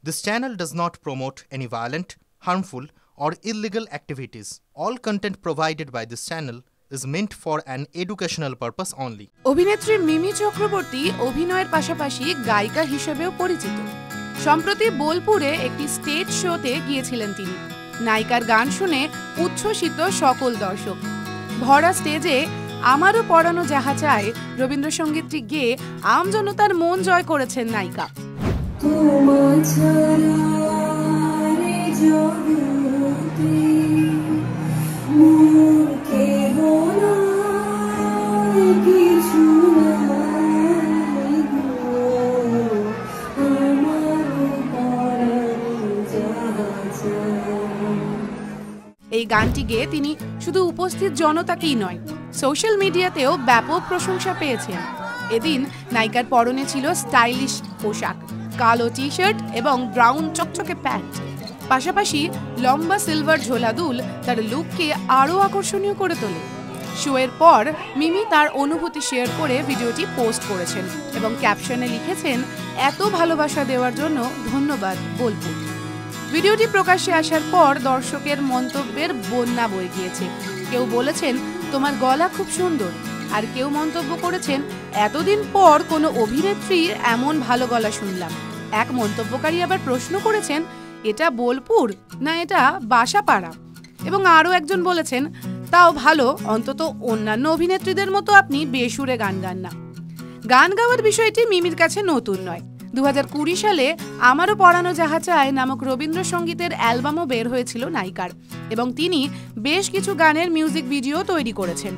This channel does not promote any violent, harmful, or illegal activities. All content provided by this channel is meant for an educational purpose only. অভিনেত্রী মিমি চক্রবর্তী অভিনয়ের পাশাপাশি গায়িকা হিসেবেও পরিচিত। সম্প্রতি বোলপুরে একটি স্টেজ শোতে গিয়েছিলেন তিনি। নায়িকার গান শুনে উচ্ছ্বসিত সকল দর্শক। ভরা স্টেজে আমারও পরানো যাহা চায় রবীন্দ্রসঙ্গীতটি গেয়ে আমজনতার মন জয় করেছেন নায়িকা। এই গানটি গেয়ে তিনি শুধু উপস্থিত জনতাকেই নয়, সোশ্যাল মিডিয়াতেও ব্যাপক প্রশংসা পেয়েছেন। এদিন নায়িকার পরনে ছিল স্টাইলিশ পোশাক, কালো টি শার্ট এবং ব্রাউন চকচকে প্যান্ট। পাশাপাশি লম্বা সিলভার ঝোলা দুল তার লুককে আরও আকর্ষণীয় করে তোলে। শোয়ের পর মিমি তার অনুভূতি শেয়ার করে ভিডিওটি পোস্ট করেছেন এবং ক্যাপশনে লিখেছেন, এত ভালোবাসা দেওয়ার জন্য ধন্যবাদ বোলপুর। ভিডিওটি প্রকাশ্যে আসার পর দর্শকের মন্তব্যের বন্যা বয়ে গিয়েছে। কেউ বলেছেন তোমার গলা খুব সুন্দর, আর কেউ মন্তব্য করেছেন এতদিন পর কোনো অভিনেত্রীর এমন ভালো গলা শুনলাম। এক মন্তব্যকারী আবার প্রশ্ন করেছেন এটা বোলপুর না এটা বাসাপাড়া, এবং আরও একজন বলেছেন তাও ভালো, অন্তত অন্যান্য অভিনেত্রীদের মতো আপনি বেসুরে গান গান না। গান গাওয়ার বিষয়টি মিমির কাছে নতুন নয়। 2020 সালে আমারও পরানো যাহা চায় নামক রবীন্দ্রসঙ্গীতের অ্যালবামও বের হয়েছিল নায়িকার, এবং তিনি বেশ কিছু গানের মিউজিক ভিডিও তৈরি করেছেন।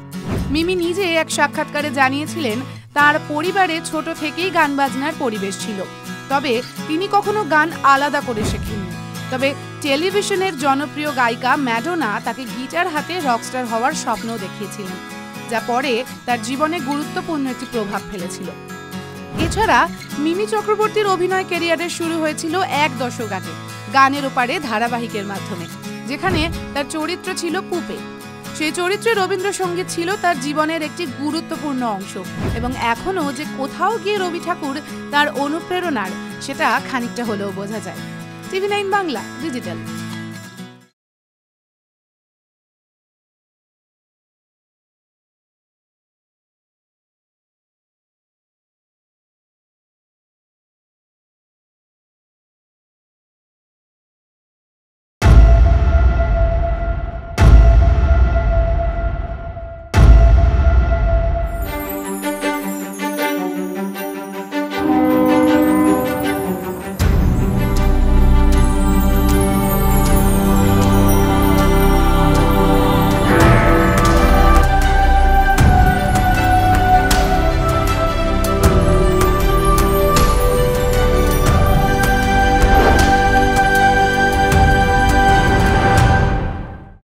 মিমি নিজে এক সাক্ষাৎকারে জানিয়েছিলেন তার পরিবারে ছোট থেকেই গান বাজনার পরিবেশ ছিল, তবে তিনি কখনো গান আলাদা করে শেখেননি। তবে টেলিভিশনের জনপ্রিয় গায়িকা ম্যাডোনা তাকে গিটার হাতে রকস্টার হওয়ার স্বপ্ন দেখিয়েছিলেন, যা পরে তার জীবনে গুরুত্বপূর্ণ একটি প্রভাব ফেলেছিল। এছাড়া মিমি চক্রবর্তীর অভিনয় ক্যারিয়ারের শুরু হয়েছিল এক দশক আগে গানের ওপারে ধারাবাহিকের মাধ্যমে, যেখানে তার চরিত্র ছিল পুপে। সেই চরিত্রে রবীন্দ্রসঙ্গীত ছিল তার জীবনের একটি গুরুত্বপূর্ণ অংশ, এবং এখনও যে কোথাও গিয়ে রবি ঠাকুর তার অনুপ্রেরণার, সেটা খানিকটা হলেও বোঝা যায়। TV9 Bangla digital.